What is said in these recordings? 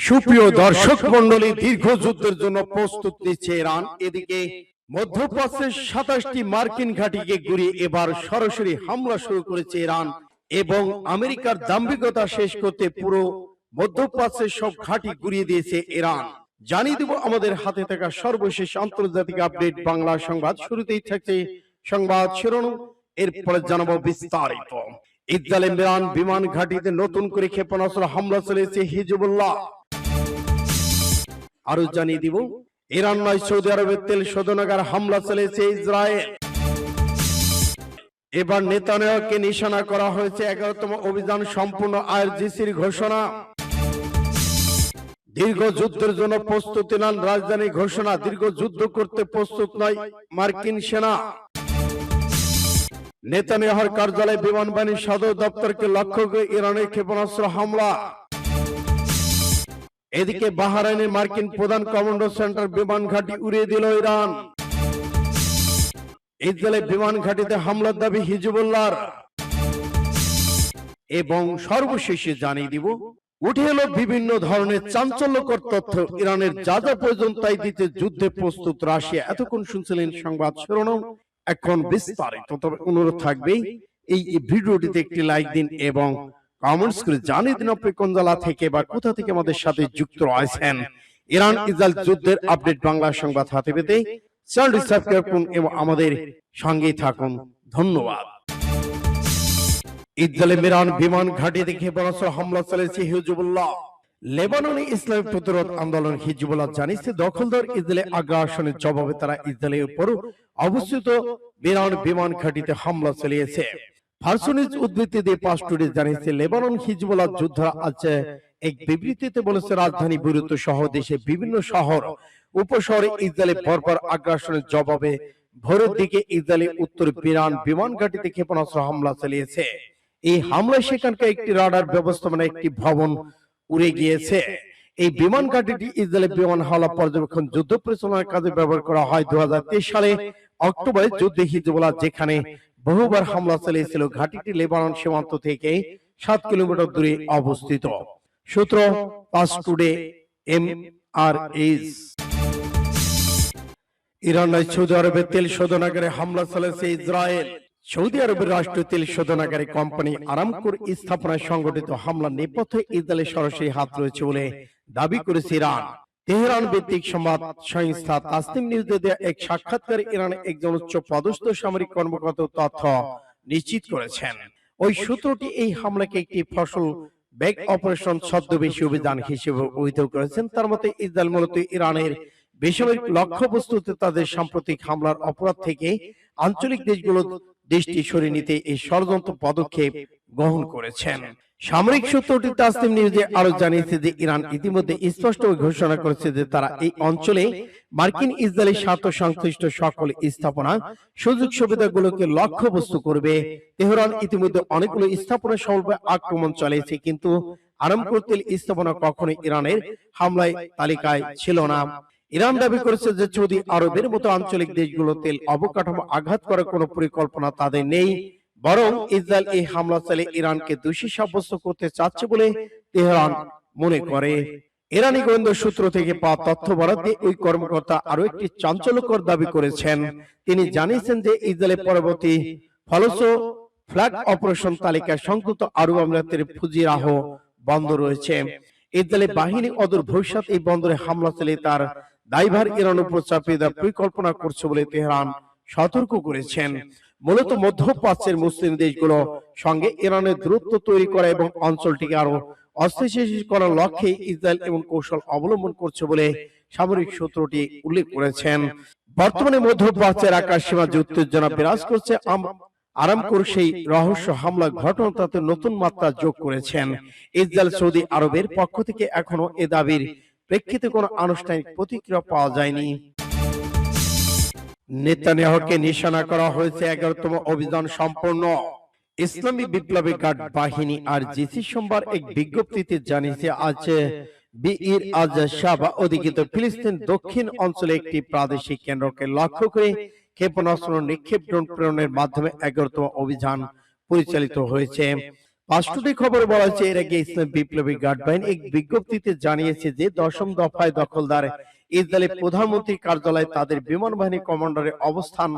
সুপ্রিয় দর্শক মন্ডলী, দীর্ঘ যুদ্ধের জন্য প্রস্তুত নিচ্ছে ইরান। এদিকে মধ্যপ্রাচ্যের 27টি মার্কিন ঘাঁটিকে গুড়িয়ে এবার সরাসরি হামলা শুরু করেছে ইরান এবং আমেরিকার দাম্ভিকতা শেষ করতে পুরো মধ্যপ্রাচ্যের সব ঘাঁটি গুড়িয়ে দিয়েছে ইরান। জানিয়ে দেব আমাদের হাতে থাকা সর্বশেষ আন্তর্জাতিক আপডেট বাংলা সংবাদ। শুরুতেই থাকছে সংবাদ শিরোনাম, এরপরে জানাবো বিস্তারিত। ইসরায়েল ইরান বিমান ঘাঁটিতে নতুন করে ক্ষেপণাস্ত্র হামলা চালিয়েছে হিজবুল্লাহ। আরো জানিয়ে দিব, ইরান নয় সৌদি আরবের তেল শোধনাগার হামলা চালিয়েছে ইসরায়েল। এবার নেতানিয়াহুকে নিশানা করা হয়েছে 11তম অভিযান সম্পূর্ণ আইআরজিসির ঘোষণা। দীর্ঘ যুদ্ধের জন্য প্রস্তুতি নেন রাজধানী ঘোষণা। দীর্ঘ যুদ্ধ করতে প্রস্তুত নয় মার্কিন সেনা। নেতানিয়াহুর কার্যালয় বিমান বাহিনীর সদর দপ্তরকে লক্ষ্য করে ইরানের ক্ষেপণাস্ত্র হামলা। এদিকে বাহরাইনের মার্কিন প্রধান কমান্ডো সেন্টার বিমান ঘাঁটি উড়িয়ে দিল ইরান। ইসরায়েলের বিমান ঘাঁটিতে হামলার দাবি হিজবুল্লাহর। এবং সর্বশেষে জানিয়ে দিব, উঠে এলো বিভিন্ন ধরনের চাঞ্চল্যকর তথ্য। ইরানের যা যা প্রয়োজন তাই দিতে যুদ্ধে প্রস্তুত রাশিয়া। এতক্ষণ শুনছিলেন সংবাদ শিরোনাম, এখন বিস্তারিত। তবে অনুরোধ থাকবে এই ভিডিওটিতে একটি লাইক দিন এবং কমেন্টস করে জানিয়ে দিন আপনি কোন জেলা থেকে বা কোথা থেকে আমাদের সাথে যুক্ত রয়েছেন। ইরান ইসরায়েল যুদ্ধের আপডেট বাংলা সংবাদ হাতে পেতে চ্যানেলটি সাবস্ক্রাইব করুন এবং আমাদের সঙ্গেই থাকুন। ধন্যবাদ। ইসরায়েল ইরান বিমান ঘাঁটিতে ক্ষেপণাস্ত্র হামলা চালিয়েছে হিজবুল্লাহ। লেবাননে ইসলামী প্রতিরোধ আন্দোলন হিজবুল্লাহ জানিয়েছে, দখলদার ইসরায়েলের আগ্রাসনের জবাবে তারা ইসরায়েলের উপর অবস্থিত ইরান বিমান ঘাঁটিতে হামলা চালিয়েছে। ফার্সনিজ উদ্ধৃতি দিয়ে পাঁচ টুডে জানিয়েছে, লেবানন হিজবুল্লাহ যোদ্ধারা আছে এক বিবৃতিতে বলেছে, রাজধানী বৈরুত সহ দেশের বিভিন্ন শহর উপশহরে ইসরায়েলের পরপর আগ্রাসনের জবাবে ভোরের দিকে ইসরায়েলের উত্তর ইরান বিমান ঘাঁটিতে ক্ষেপণাস্ত্র হামলা চালিয়েছে। এই হামলায় সেখানকার একটি রাডার ব্যবস্থাপনা একটি ভবন উড়ে গিয়েছে। এই বিমান ঘাঁটিটি ইসরায়েলের বিমান হামলা পর্যবেক্ষণ যুদ্ধ পরিচালনার কাজে ব্যবহার করা হয়। 2023 সালে অক্টোবরে যুদ্ধে হিজবুল্লাহ যেখানে বহুবার হামলা চালিয়েছিল। ঘাঁটিটি লেবানন সীমান্ত থেকে 7 কিলোমিটার দূরে অবস্থিত। সূত্র পাঁচ টুডে MRS। ইরান সৌদি আরবের তেল শোধনাগারে হামলা চালিয়েছে ইসরায়েল। সৌদি আরবের রাষ্ট্রীয় তেল শোধনাগারী কোম্পানি আরামকোর স্থাপনায় সংগঠিত হামলার নেপথ্যে ইসরায়েলের সরাসরি হাত রয়েছে বলে দাবি করেছে ইরান। তেহরান ভিত্তিক সংবাদ সংস্থা তাসনিম নিউজে দেয়া এক সাক্ষাৎকারে ইরানের একজন উচ্চ পদস্থ সামরিক কর্মকর্তা তথ্য নিশ্চিত করেছেন। ওই সূত্রটি এই হামলাকে একটি ফসল ব্যাগ অপারেশন ছদ্মবেশী অভিযান হিসেবে অভিহিত করেছেন। তার মতে ইসরায়েল মূলত ইরানের বেসামরিক লক্ষ্যবস্তুতে তাদের সাম্প্রতিক হামলার অপরাধ থেকে আঞ্চলিক দেশগুলো দৃষ্টি সরিয়ে নিতে এই ষড়যন্ত্র পদক্ষেপ গ্রহণ করেছেন। সামরিক সূত্রটি তাসনিম নিউজে আরো জানিয়েছে যে ইরান ইতিমধ্যে স্পষ্ট ঘোষণা করেছে যে তারা এই অঞ্চলে মার্কিন ইসরায়েলি স্বার্থ সংশ্লিষ্ট সকল স্থাপনা সুযোগ সুবিধাগুলোকে লক্ষ্যবস্তু করবে। তেহরান ইতিমধ্যে অনেকগুলো স্থাপনা সফলভাবে আক্রমণ চালিয়েছে, কিন্তু আরামকোর তেল স্থাপনা কখনোই ইরানের হামলায় তালিকায় ছিল না। ইরান দাবি করেছে যে সৌদি আরবের মতো আঞ্চলিক দেশগুলো তেল অবকাঠামো আঘাত করার কোনো পরিকল্পনা তাদের নেই, বরং ইসরায়েল এই হামলা চালিয়ে ইরানকে দোষী সাব্যস্ত করতে চাচ্ছে বলে তেহরান মনে করে। ইরানি গোয়েন্দা সূত্র থেকে পাওয়া তথ্য বরাদ দিয়ে ওই কর্মকর্তা আরো একটি চাঞ্চল্যকর দাবি করেছেন। তিনি জানিয়েছেন যে ইসরায়েলের পরবর্তী ফলস্ব ফ্ল্যাগ অপারেশন তালিকায় সংযুক্ত আরব আমিরাতের ফুজিরাহ বন্দর রয়েছে। ইসরায়েলি বাহিনী অদূর ভবিষ্যৎ এই বন্দরে হামলা চালিয়ে তার দায়ভার ইরানের উপর চাপিয়ে দেওয়ার পরিকল্পনা করছে বলে তেহরান সতর্ক করেছেন। মূলত মধ্যপ্রাচ্যের মুসলিম দেশগুলো সঙ্গে ইরানের দূরত্ব তৈরি করা এবং অঞ্চলটিকে আরো অস্থিতিশীল করার লক্ষ্যে ইসরায়েল এবং কৌশল অবলম্বন করছে বলে সামরিক সূত্রটি উল্লেখ করেছেন। বর্তমানে মধ্যপ্রাচ্যের আকাশ সীমা যে উত্তেজনা বিরাজ করছে, আরামকোর সেই রহস্য হামলা ঘটনা তাতে নতুন মাত্রা যোগ করেছেন। ইসরায়েল সৌদি আরবের পক্ষ থেকে এখনো এ দাবির প্রেক্ষিতে কোনো আনুষ্ঠানিক প্রতিক্রিয়া পাওয়া যায়নি। নেতানিয়াহুকে নিশানা করা হয়েছে 11তম অভিযান সম্পূর্ণ। ইসলামী বিপ্লবী গার্ড বাহিনী আর জিসি সোমবার এক বিজ্ঞপ্তিতে জানিয়েছে, আজ বিইর আজ শাবা অধিকৃত ফিলিস্তিন দক্ষিণ অঞ্চলে একটি প্রাদেশিক কেন্দ্রকে লক্ষ্য করে ক্ষেপণাস্ত্র নিক্ষেপ ড্রোন প্রেরণের মাধ্যমে 11তম অভিযান পরিচালিত হয়েছে। পাঁচটি খবর বলা হয়েছে এর আগে ইসলাম বিপ্লবী গার্ড বাহিনী এক বিজ্ঞপ্তিতে জানিয়েছে যে দশম দফায় দখলদার ইসরায়েলি প্রধানমন্ত্রীর কার্যালয়ে তাদের বিমান বাহিনী কমান্ডারের অবস্থান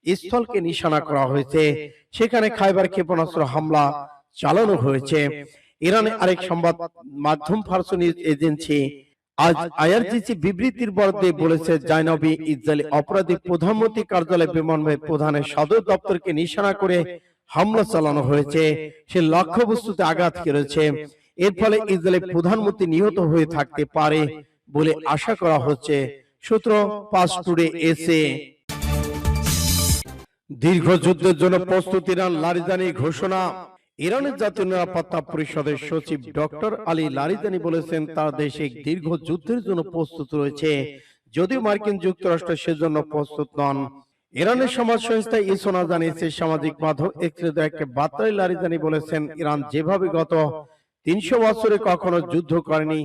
স্থলকে নিশানা করা হয়েছে। সেখানে খাইবার ক্ষেপণাস্ত্র হামলা চালানো হয়েছে। ইরানের আরেক সংবাদ মাধ্যম ফার্সি নিউজ এজেন্সি আজ আইআরজিসি বিবৃতির বরাদ্দে বলেছে জাইনবী ইসরায়েলি অপরাধী প্রধানমন্ত্রী কার্যালয় বিমানবাহী প্রধানের সদর দপ্তরকে নিশানা করে হামলা চালানো হয়েছে। সে লক্ষ্যবস্তুতে আঘাত করেছে। এর ফলে ইসরায়েলি প্রধানমন্ত্রী নিহত হয়ে থাকতে পারে বলে আশা করা হচ্ছে। সূত্র পাঁচ টুডে এসে। দীর্ঘ যুদ্ধের জন্য প্রস্তুতি ইরান, লারিজানি ঘোষণা। ইরানের জাতীয় নিরাপত্তা পরিষদের সচিব ডক্টর আলী লারিজানি বলেছেন তার দেশ এক দীর্ঘ যুদ্ধের জন্য প্রস্তুত রয়েছে, যদিও মার্কিন যুক্তরাষ্ট্র সেজন্য প্রস্তুত নন। ইরানের সমাজ সংস্থা ইসোনা জানিয়েছে সামাজিক মাধ্যম এক্সে একটা বার্তায় লারিজানি বলেছেন ইরান যেভাবে গত ৩০০ বছরে কখনো যুদ্ধ করেনি,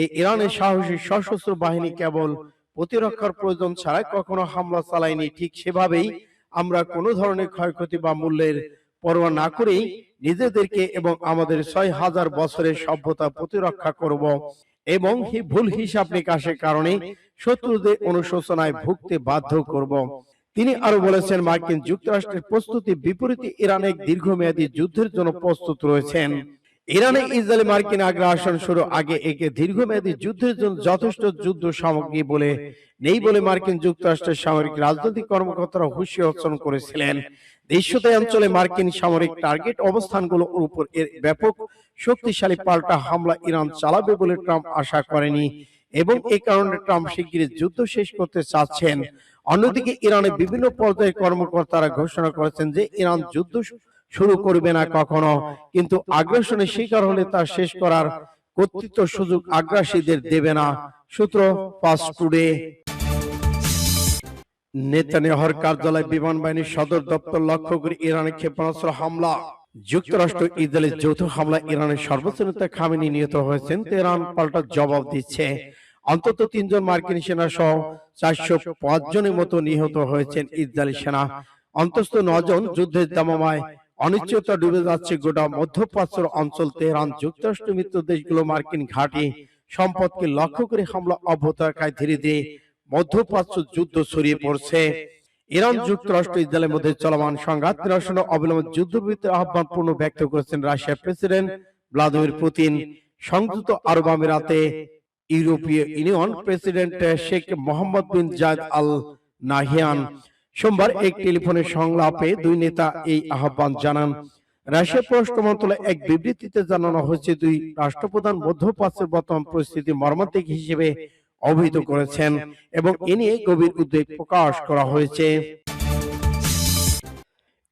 এই ইরানের সাহসী সশস্ত্র বাহিনী কেবল প্রতিরক্ষার প্রয়োজন ছাড়া কখনো হামলা চালায়নি। ঠিক সেভাবেই আমরা কোনো ধরনের ক্ষয়ক্ষতি বা মূল্যের পরোয়া না করেই নিজেদেরকে এবং আমাদের ৬০০০ বছরের সভ্যতা প্রতিরক্ষা করব এবং ভুল হিসাব নিকাশের কারণে শত্রুদের অনুশোচনায় ভুগতে বাধ্য করব। তিনি আরো বলেছেন মার্কিন যুক্তরাষ্ট্রের প্রস্তুতি বিপরীতে ইরান এক দীর্ঘমেয়াদী যুদ্ধের জন্য প্রস্তুত রয়েছেন। ইরানে ইসরায়েলি মার্কিন আগ্রাসন শুরু আগে একে দীর্ঘমেয়াদী যুদ্ধের জন্য যথেষ্ট যুদ্ধ সামগ্রী বলে নেই বলে মার্কিন যুক্তরাষ্ট্রের সামরিক রাজনৈতিক কর্মকর্তারা হুঁশিয়ার করেছিলেন। দেশীয় অঞ্চলে মার্কিন সামরিক টার্গেট অবস্থানগুলোর উপর এর ব্যাপক শক্তিশালী পাল্টা হামলা ইরান চালাবে বলে ট্রাম্প আশা করেনি এবং এই কারণে ট্রাম্প শিগগিরই যুদ্ধ শেষ করতে চাচ্ছেন। অন্যদিকে ইরানের বিভিন্ন পর্যায়ের কর্মকর্তারা ঘোষণা করেছেন যে ইরান যুদ্ধ শুরু করবে না কখনো, কিন্তু আগ্রাসনের শিকার হলে তা শেষ করার কর্তৃত্ব সুযোগ আগ্রাসীদের দেবে না। সূত্র পাঁচ টুডে। নেতানিয়াহুর কার্যালয় বিমান বাহিনীর সদর দপ্তর লক্ষ্য করে ইরানের ক্ষেপণাস্ত্র হামলা। যুক্তরাষ্ট্র ইসরায়েলের যৌথ হামলা ইরানের সর্বোচ্চ নেতা খামেনি নিহত হয়েছেন। তেহরান পাল্টা জবাব দিচ্ছে। অন্তত ৩ জন মার্কিন সেনা সহ ৪০৫ জনের মতো নিহত হয়েছেন ইসরায়েলি সেনা। অন্তত ৯ জন যুদ্ধের দামামায় অনিশ্চয়তা ডুবে যাচ্ছে গোটা মধ্যপ্রাচ্যের অঞ্চল। তেহরান যুক্তরাষ্ট্র মিত্র দেশগুলো মার্কিন ঘাঁটি সম্পদকে লক্ষ্য করে হামলা অব্যাহত রাখায় ধীরে ধীরে মধ্যপ্রাচ্য যুদ্ধ ছড়িয়ে পড়ছে। ইরান যুক্তরাষ্ট্র ইসরায়েলের মধ্যে চলমান সংঘাত নিরসনে অবিলম্বে যুদ্ধবিরতির আহ্বান পূর্ণ ব্যক্ত করেছেন রাশিয়ার প্রেসিডেন্ট ভ্লাদিমির পুতিন। সংযুক্ত আরব আমিরাতে ইউরোপীয় ইউনিয়ন প্রেসিডেন্ট শেখ মোহাম্মদ বিন জায়েদ আল নাহিয়ান সোমবার এক টেলিফোনে সংলাপে দুই নেতা এই আহ্বান জানান। রাশিয়ার পররাষ্ট্র মন্ত্রণালয়ে এক বিবৃতিতে জানানো হয়েছে দুই রাষ্ট্রপ্রধান মধ্যপ্রাচ্যের বর্তমান পরিস্থিতি মর্মান্তিক হিসেবে অভিহিত করেছেন এবং এ নিয়ে গভীর উদ্বেগ প্রকাশ করা হয়েছে।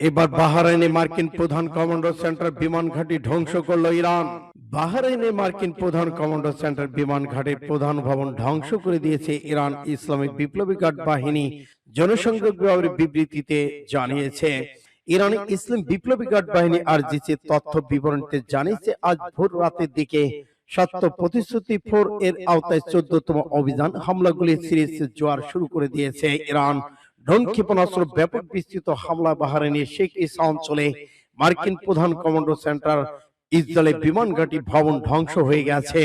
এবার বাহরাইনে মার্কিন প্রধান কমান্ডো সেন্টার বিমান ঘাঁটি ধ্বংস করল ইরান। বাহরাইনে মার্কিন প্রধান কমান্ডো সেন্টার বিমান ঘাঁটির প্রধান ভবন ধ্বংস করে দিয়েছে ইরান ইসলামিক বিপ্লবী গার্ড বাহিনী, জনসংযোগ বিভাগের বিবৃতিতে জানিয়েছে। ইরানি ইসলাম বিপ্লবী গার্ড বাহিনী আরজিসি তথ্য বিবরণীতে জানিয়েছে আজ ভোর রাতের দিকে সত্য প্রতিশ্রুতি 4 এর আওতায় 14তম অভিযান হামলাগুলি সিরিজ জোয়ার শুরু করে দিয়েছে ইরান। ড্রোন ক্ষেপণাস্ত্র ব্যাপক বিস্তৃত হামলা বাহরাইনের শেখ ইসা অঞ্চলে মার্কিন প্রধান কমান্ডো সেন্টার ইসরায়েলের বিমান ঘাঁটি ভবন ধ্বংস হয়ে গেছে।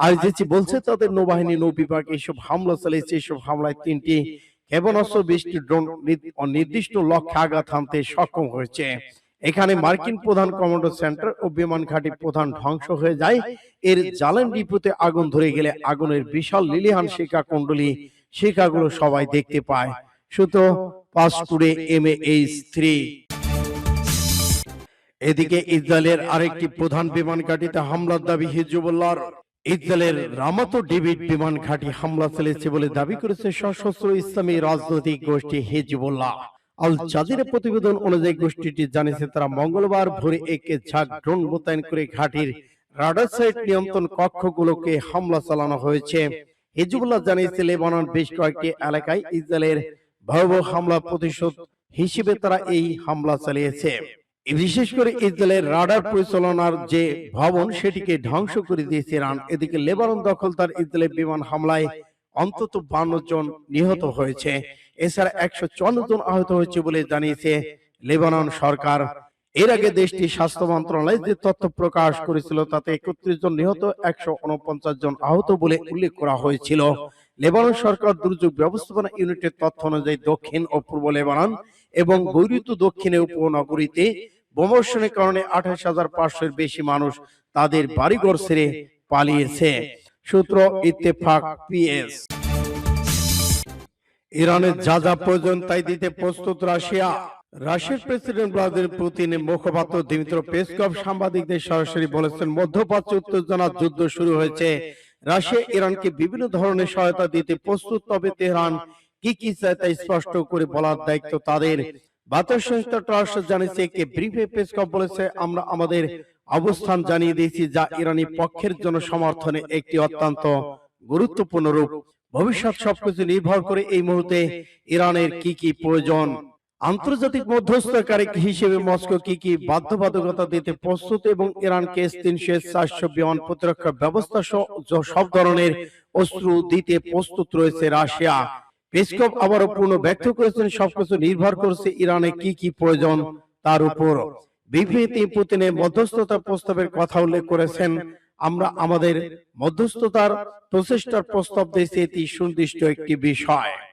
আইজিসি বলছে তাদের নৌবাহিনী নৌ বিভাগ এসব হামলা চালিয়েছে। এসব হামলায় 3টি ক্ষেপণাস্ত্র 20টি ড্রোন নির্দিষ্ট লক্ষ্যে আঘাত হানতে সক্ষম হয়েছে। এখানে মার্কিন প্রধান কমান্ডো সেন্টার ও বিমান ঘাঁটি প্রধান ধ্বংস হয়ে যায়। এর জ্বালানি ডিপোতে আগুন ধরে গেলে আগুনের বিশাল লিলিহান শিখা কুণ্ডলী শিখাগুলো সবাই দেখতে পায়। সূত্র পাসপুরে MH3। এদিকে ইসরায়েলের আরেকটি প্রধান বিমান ঘাঁটিতে হামলার দাবি হিজবুল্লাহর। ইসরায়েলের রামাত ডেভিড বিমান ঘাঁটি হামলা চালিয়েছে বলে দাবি করেছে সশস্ত্র ইসলামী রাজনৈতিক গোষ্ঠী হিজবুল্লাহ। আল জাজিরা প্রতিবেদন অনুযায়ী গোষ্ঠীটি জানিয়েছে তারা মঙ্গলবার ভোরে একে ঝাঁক ড্রোন মোতায়েন করে ঘাঁটির রাডার সাইট নিয়ন্ত্রণ কক্ষগুলোকে হামলা চালানো হয়েছে। হিজবুল্লাহ জানিয়েছে লেবানন বেশ কয়েকটি এলাকায় ইসরায়েলের ভয়াবহ হামলা প্রতিশোধ হিসেবে তারা এই হামলা চালিয়েছে। বিশেষ করে ইসরায়েলের রাডার পরিচালনার যে ভবন সেটিকে ধ্বংস করে দিয়েছে ইরান। এদিকে লেবানন দখলদার ইসরায়েলের বিমান হামলায় অন্তত 52 জন নিহত হয়েছে। এছাড়া 154 জন আহত হয়েছে বলে জানিয়েছে লেবানন সরকার। এর আগে দেশটির স্বাস্থ্য মন্ত্রণালয় যে তথ্য প্রকাশ করেছিল তাতে 31 জন নিহত, 149 জন আহত বলে উল্লেখ করা হয়েছিল। লেবানন সরকার দুর্যোগ ব্যবস্থাপনা ইউনিটের তথ্য অনুযায়ী দক্ষিণ ও পূর্ব লেবানন এবং বৈরুত দক্ষিণে উপনগরীতে বোমাবর্ষণের কারণে 28,500 এর বেশি মানুষ তাদের বাড়িঘর ছেড়ে পালিয়েছে। সূত্র ইত্তেফাক পিএস। ইরানের যা যা প্রয়োজন তাই দিতে প্রস্তুত রাশিয়া। রাশিয়ার প্রেসিডেন্ট ভ্লাদিমির পুতিনের মুখপাত্র দিমিত্রি পেসকভ সাংবাদিকদের সরাসরি বলেছেন, মধ্যপ্রাচ্যে উত্তেজনা যুদ্ধ শুরু হয়েছে। রাশিয়া ইরানকে বিভিন্ন ধরনের সহায়তা দিতে প্রস্তুত, তবে তেহরান কি কি চায় তা স্পষ্ট করে বলার দায়িত্ব তাদের। বার্তা সংস্থা টাস জানিয়েছে, একটি ব্রিফে পেসকভ বলেছে, আমরা আমাদের অবস্থান জানিয়ে দিয়েছি, যা ইরানি পক্ষের জন্য সমর্থনে একটি অত্যন্ত গুরুত্বপূর্ণ রূপ। ভবিষ্যৎ সবকিছু নির্ভর করে এই মুহূর্তে ইরানের কি কি প্রয়োজন। আন্তর্জাতিক মধ্যস্থকারী হিসেবে মস্কো কি কি বাধ্যবাধকতা দিতে প্রস্তুত এবং ইরানকে S-300 বিমান প্রতিরক্ষা ব্যবস্থা সহ সব ধরনের অস্ত্র দিতে প্রস্তুত রয়েছে রাশিয়া। পেসকভ আবারও পূর্ণ ব্যক্ত করেছেন, সবকিছু নির্ভর করছে ইরানের কি কি প্রয়োজন তার উপর। বিবৃতি পুতিনের মধ্যস্থতা প্রস্তাবের কথা উল্লেখ করেছেন, আমরা আমাদের মধ্যস্থতার প্রচেষ্টার প্রস্তাব দিয়েছি, এটি সুনির্দিষ্ট একটি বিষয়।